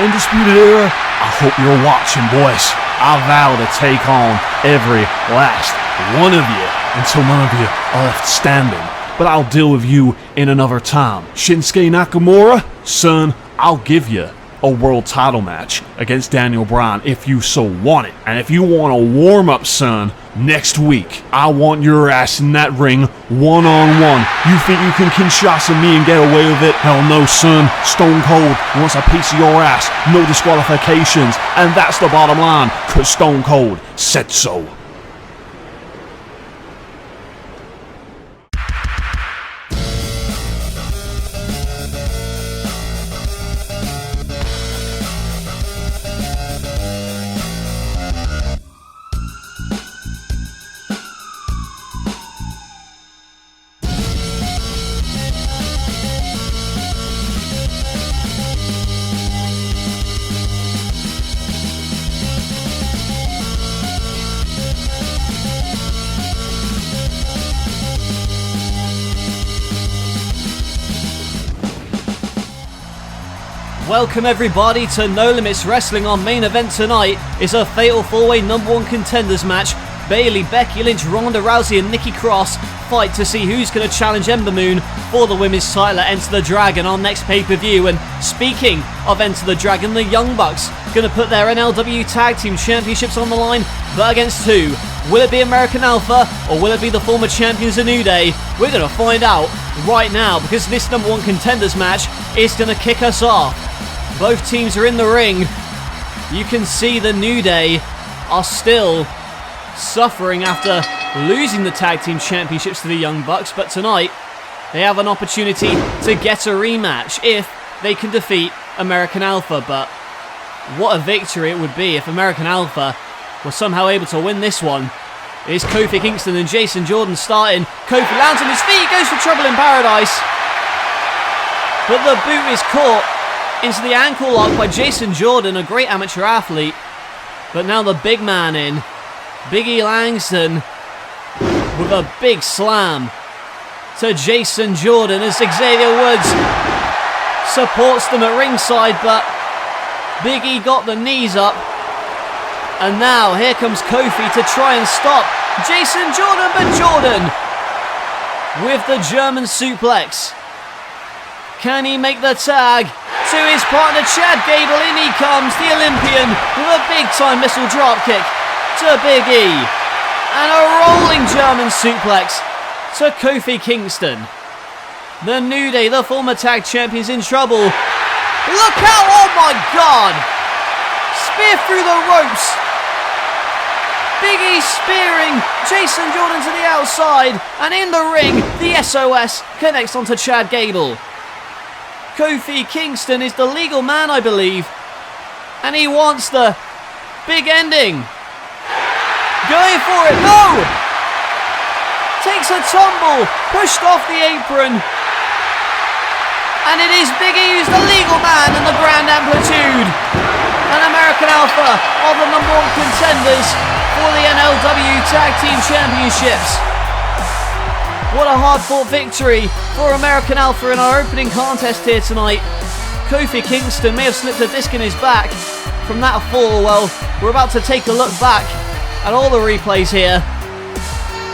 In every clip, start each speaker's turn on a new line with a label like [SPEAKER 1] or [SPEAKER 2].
[SPEAKER 1] Undisputed Era, I hope you're watching, boys. I vow to take on every last one of you until none of you are left standing. But I'll deal with you in another time. Shinsuke Nakamura, son, I'll give you a world title match against Daniel Bryan if you so want it. And if you want a warm-up, son, next week, I want your ass in that ring one-on-one. You think you can Kinshasa me and get away with it? Hell no, son. Stone Cold wants a piece of your ass. No disqualifications. And that's the bottom line, because Stone Cold said so.
[SPEAKER 2] Welcome everybody to No Limits Wrestling. Our main event tonight is a Fatal 4-Way #1 Contenders match. Bayley, Becky Lynch, Ronda Rousey and Nikki Cross fight to see who's going to challenge Ember Moon for the women's title at Enter the Dragon, our next pay-per-view. And speaking of Enter the Dragon, the Young Bucks going to put their NLW Tag Team Championships on the line, but against who? Will it be American Alpha or will it be the former champions of New Day? We're going to find out right now, because this #1 Contenders match is going to kick us off. Both teams are in the ring. You can see the New Day are still suffering after losing the Tag Team Championships to the Young Bucks, but tonight they have an opportunity to get a rematch if they can defeat American Alpha. But what a victory it would be if American Alpha were somehow able to win this one. It is Kofi Kingston and Jason Jordan starting. Kofi lands on his feet, goes for Trouble in Paradise, but the boot is caught into the ankle lock by Jason Jordan, a great amateur athlete. But now the big man in, Big E Langston, with a big slam to Jason Jordan as Xavier Woods supports them at ringside, but Big E got the knees up. And now here comes Kofi to try and stop Jason Jordan, but Jordan with the German suplex. Can he make the tag to his partner Chad Gable? In he comes, the Olympian, with a big time missile dropkick to Big E. And a rolling German suplex to Kofi Kingston. The New Day, the former tag champions, in trouble. Look out, oh my god! Spear through the ropes. Big E spearing Jason Jordan to the outside. And in the ring, the SOS connects onto Chad Gable. Kofi Kingston is the legal man, I believe, and he wants the big ending. Going for it, no! Takes a tumble, pushed off the apron, and it is Big E who's the legal man in the Grand Amplitude. And American Alpha are the #1 contenders for the NLW Tag Team Championships. What a hard-fought victory for American Alpha in our opening contest here tonight. Kofi Kingston may have slipped a disc in his back from that fall. Well, we're about to take a look back at all the replays here.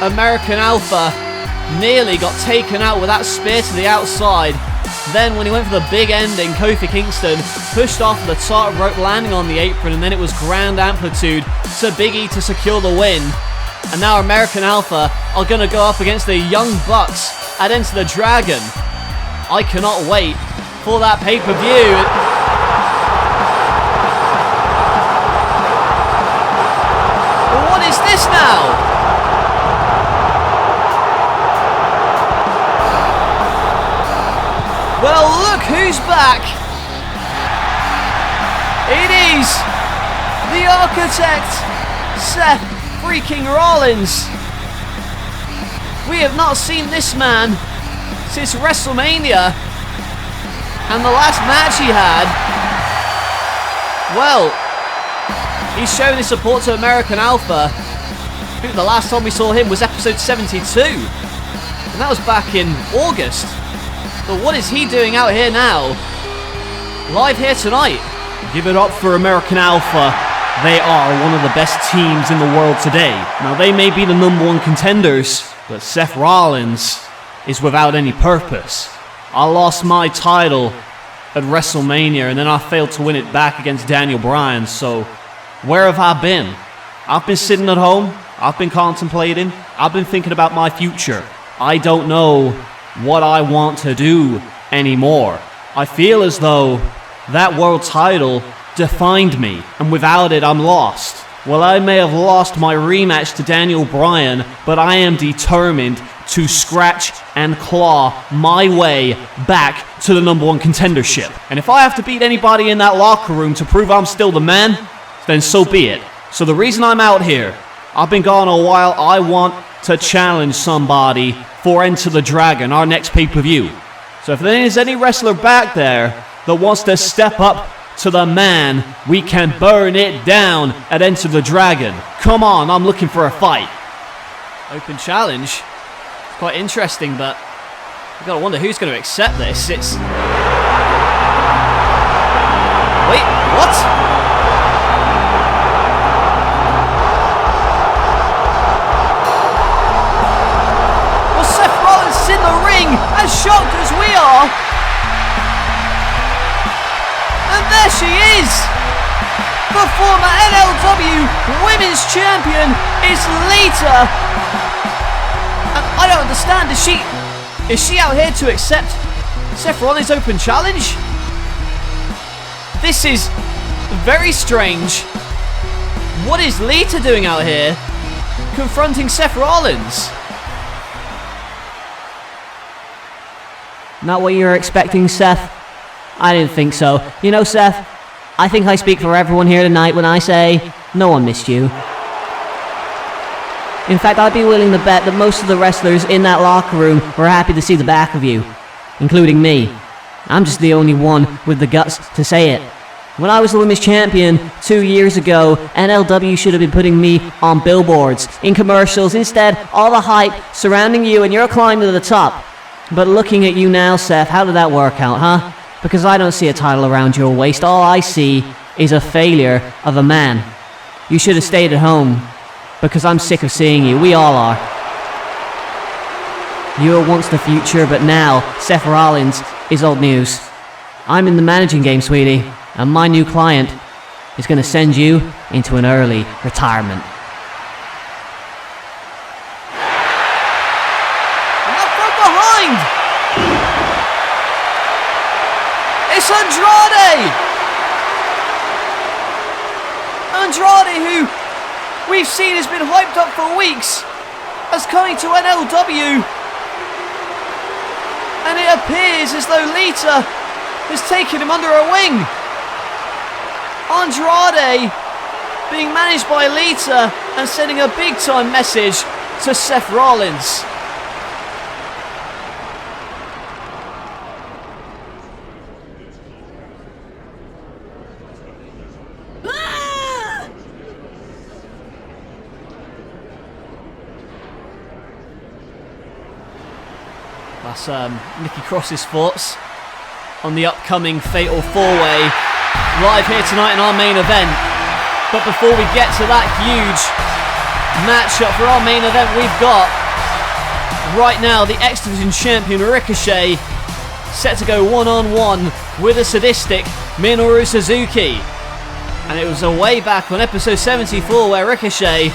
[SPEAKER 2] American Alpha nearly got taken out with that spear to the outside. Then when he went for the big ending, Kofi Kingston pushed off the top rope, landing on the apron, and then it was Grand Amplitude to Big E to secure the win. And now American Alpha are going to go up against the Young Bucks at Enter the Dragon. I cannot wait for that pay-per-view. But what is this now? Well, look who's back. It is the Architect, Seth freaking Rollins. We have not seen this man since WrestleMania, and the last match he had, well, he's showing his support to American Alpha. I think the last time we saw him was episode 72, and that was back in August. But what is he doing out here now? Live here tonight
[SPEAKER 1] Give it up for American Alpha. They are one of the best teams in the world today. Now, they may be the number one contenders, but Seth Rollins is without any purpose. I lost my title at WrestleMania, and then I failed to win it back against Daniel Bryan, so where have I been? I've been sitting at home. I've been contemplating. I've been thinking about my future. I don't know what I want to do anymore. I feel as though that world title defined me, and without it, I'm lost. Well, I may have lost my rematch to Daniel Bryan, but I am determined to scratch and claw my way back to the number one contendership. And if I have to beat anybody in that locker room to prove I'm still the man, then so be it. So the reason I'm out here, I've been gone a while, I want to challenge somebody for Enter the Dragon, our next pay-per-view. So if there is any wrestler back there that wants to step up to the man, we can burn it down at Enter the Dragon. Come on, I'm looking for a fight.
[SPEAKER 2] Open challenge. Quite interesting, but I've got to wonder who's going to accept this. It's... Wait, what? Well, Seth Rollins is in the ring, as shocked as we are. And there she is! The former LLW Women's Champion is Lita! And I don't understand, is she out here to accept Seth Rollins' open challenge? This is very strange. What is Lita doing out here confronting Seth Rollins?
[SPEAKER 3] Not what you were expecting, Seth? I didn't think so. You know, Seth, I think I speak for everyone here tonight when I say no one missed you. In fact, I'd be willing to bet that most of the wrestlers in that locker room were happy to see the back of you, including me. I'm just the only one with the guts to say it. When I was the Women's Champion 2 years ago, NLW should have been putting me on billboards, in commercials. Instead, all the hype surrounding you and your climb to the top. But looking at you now, Seth, how did that work out, huh? Because I don't see a title around your waist. All I see is a failure of a man. You should have stayed at home, because I'm sick of seeing you. We all are. You were once the future, but now Seth Rollins is old news. I'm in the managing game, sweetie, and my new client is going to send you into an early retirement.
[SPEAKER 2] And up from behind! It's Andrade! Andrade, who we've seen has been hyped up for weeks as coming to NLW. And it appears as though Lita has taken him under her wing. Andrade being managed by Lita and sending a big time message to Seth Rollins. That's Nikki Cross's thoughts on the upcoming Fatal 4-Way live here tonight in our main event. But before we get to that huge matchup for our main event, we've got right now the X Division champion Ricochet set to go one-on-one with a sadistic Minoru Suzuki. And it was a way back on episode 74 where Ricochet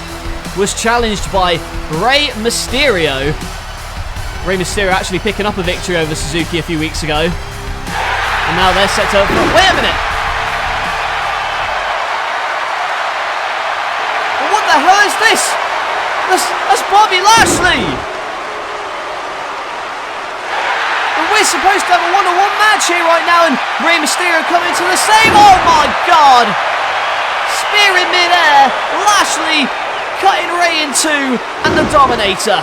[SPEAKER 2] was challenged by Rey Mysterio. Rey Mysterio actually picking up a victory over Suzuki a few weeks ago. And now they're set to... Wait a minute! What the hell is this? That's Bobby Lashley! And we're supposed to have a one-on-one match here right now, and Rey Mysterio coming to the same... Oh my god! Spear in mid-air, Lashley cutting Rey in two, and the Dominator.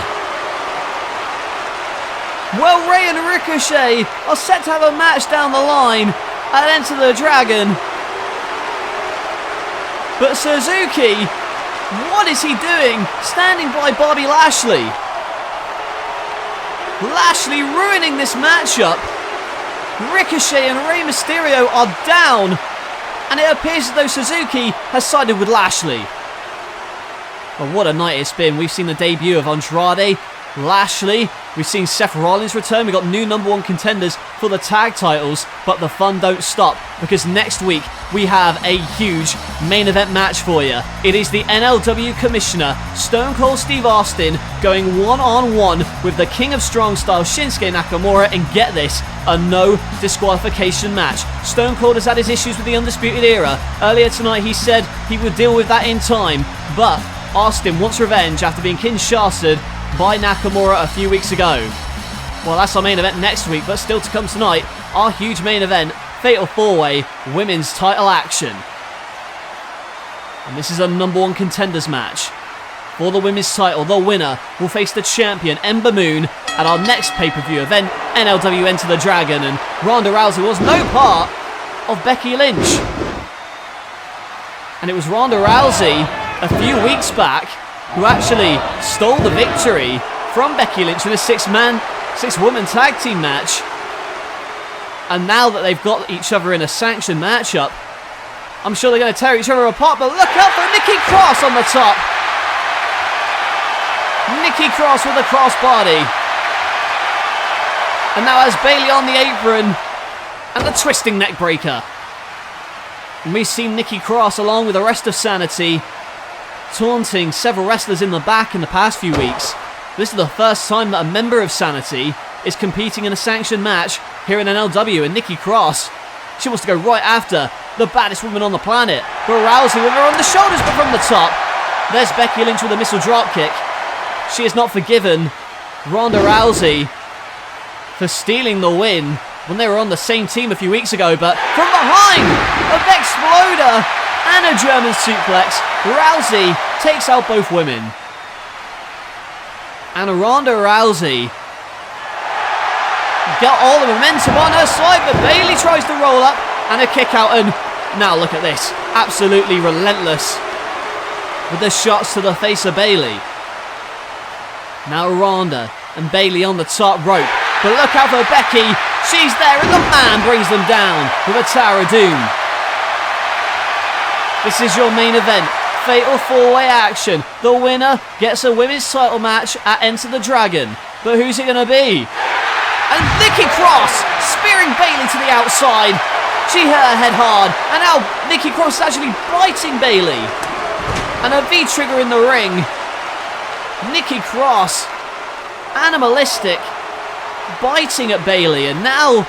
[SPEAKER 2] Well, Rey and Ricochet are set to have a match down the line at Enter the Dragon. But Suzuki, what is he doing standing by Bobby Lashley? Lashley ruining this matchup. Ricochet and Rey Mysterio are down and it appears as though Suzuki has sided with Lashley. Well, what a night it's been. We've seen the debut of Andrade, Lashley, we've seen Seth Rollins return, we've got new number one contenders for the tag titles, but the fun don't stop, because next week we have a huge main event match for you. It is the NLW Commissioner, Stone Cold Steve Austin, going one-on-one with the King of Strong Style, Shinsuke Nakamura, and get this, a no disqualification match. Stone Cold has had his issues with the Undisputed Era. Earlier tonight he said he would deal with that in time, but Austin wants revenge after being Kinshasa'd by Nakamura a few weeks ago. Well, that's our main event next week, but still to come tonight, our huge main event, Fatal 4-Way Women's title action. And this is a number one contenders match. For the women's title, the winner will face the champion, Ember Moon, at our next pay-per-view event, NLW Enter the Dragon, and Ronda Rousey was no part of Becky Lynch. And it was Ronda Rousey a few weeks back who actually stole the victory from Becky Lynch in a six-woman tag team match. And now that they've got each other in a sanctioned matchup, I'm sure they're going to tear each other apart, but look out for Nikki Cross on the top. Nikki Cross with a crossbody. And now has Bayley on the apron and the twisting neck breaker. And we've seen Nikki Cross along with the rest of Sanity taunting several wrestlers in the back in the past few weeks. This is the first time that a member of Sanity is competing in a sanctioned match here in NLW, and Nikki Cross, she wants to go right after the baddest woman on the planet. But Rousey with her on the shoulders, but from the top, there's Becky Lynch with a missile dropkick. She has not forgiven Ronda Rousey for stealing the win when they were on the same team a few weeks ago, but from behind, a Exploder and a German suplex, Rousey takes out both women. And Ronda Rousey got all the momentum on her side, but Bayley tries to roll up and a kick out, and now look at this, absolutely relentless with the shots to the face of Bayley. Now Ronda and Bayley on the top rope, but look out for Becky, she's there and the man brings them down with a Tower of Doom. This is your main event, Fatal 4-Way action. The winner gets a women's title match at Enter the Dragon, but who's it going to be? And Nikki Cross spearing Bayley to the outside. She hit her head hard, and now Nikki Cross is actually biting Bayley. And a V-trigger in the ring. Nikki Cross, animalistic, biting at Bayley, and now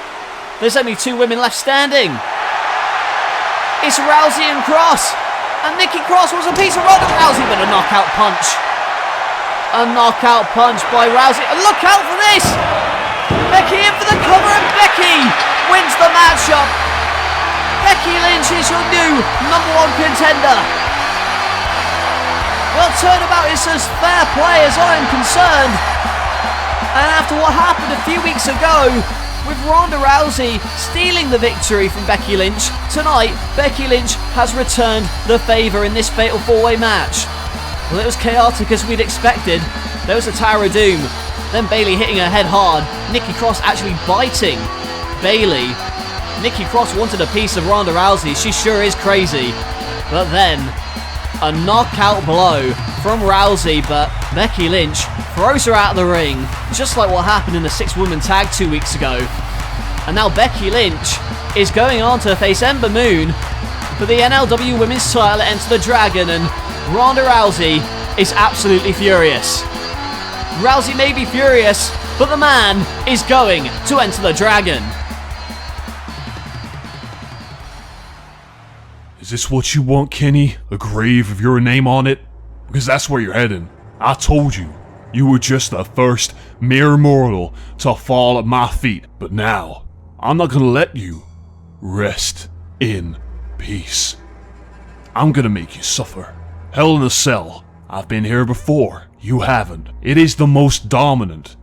[SPEAKER 2] there's only two women left standing. It's Rousey and Cross, and Nikki Cross was a piece of Ronda Rousey, but a knockout punch. A knockout punch by Rousey, and look out for this! Becky in for the cover, and Becky wins the matchup. Becky Lynch is your new number one contender. Well, turnabout is as fair play as I am concerned. And after what happened a few weeks ago, with Ronda Rousey stealing the victory from Becky Lynch, tonight Becky Lynch has returned the favour in this Fatal 4-Way match. Well, it was chaotic as we'd expected. There was a Tower of Doom, then Bayley hitting her head hard, Nikki Cross actually biting Bayley. Nikki Cross wanted a piece of Ronda Rousey, she sure is crazy. But then, a knockout blow from Rousey, but Becky Lynch throws her out of the ring, just like what happened in the six-woman tag 2 weeks ago. And now Becky Lynch is going on to face Ember Moon for the NLW Women's title at Enter the Dragon, and Ronda Rousey is absolutely furious. Rousey may be furious, but the man is going to Enter the Dragon.
[SPEAKER 1] Is this what you want, Kenny? A grave with your name on it? Because that's where you're heading. I told you, you were just the first mere mortal to fall at my feet. But now, I'm not gonna let you rest in peace. I'm gonna make you suffer. Hell in a Cell. I've been here before. You haven't. It is the most dominant,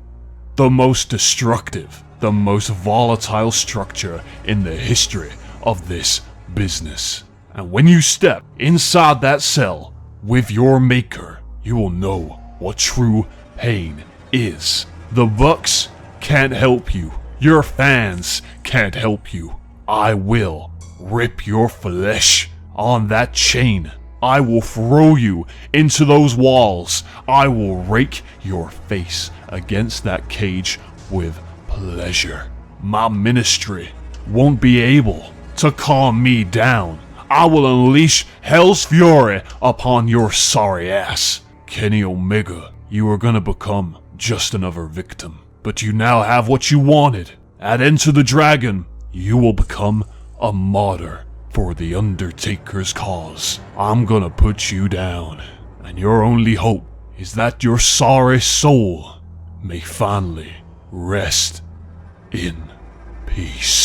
[SPEAKER 1] the most destructive, the most volatile structure in the history of this business. And when you step inside that cell with your maker, you will know what true pain is. The Bucks can't help you. Your fans can't help you. I will. rip your flesh on that chain. I will throw you into those walls. I will rake your face against that cage with pleasure. My ministry won't be able to calm me down. I will unleash hell's fury upon your sorry ass. Kenny Omega, you are gonna become just another victim. But you now have what you wanted. At Enter the Dragon, you will become a martyr for the Undertaker's cause. I'm gonna put you down, and your only hope is that your sorry soul may finally rest in peace.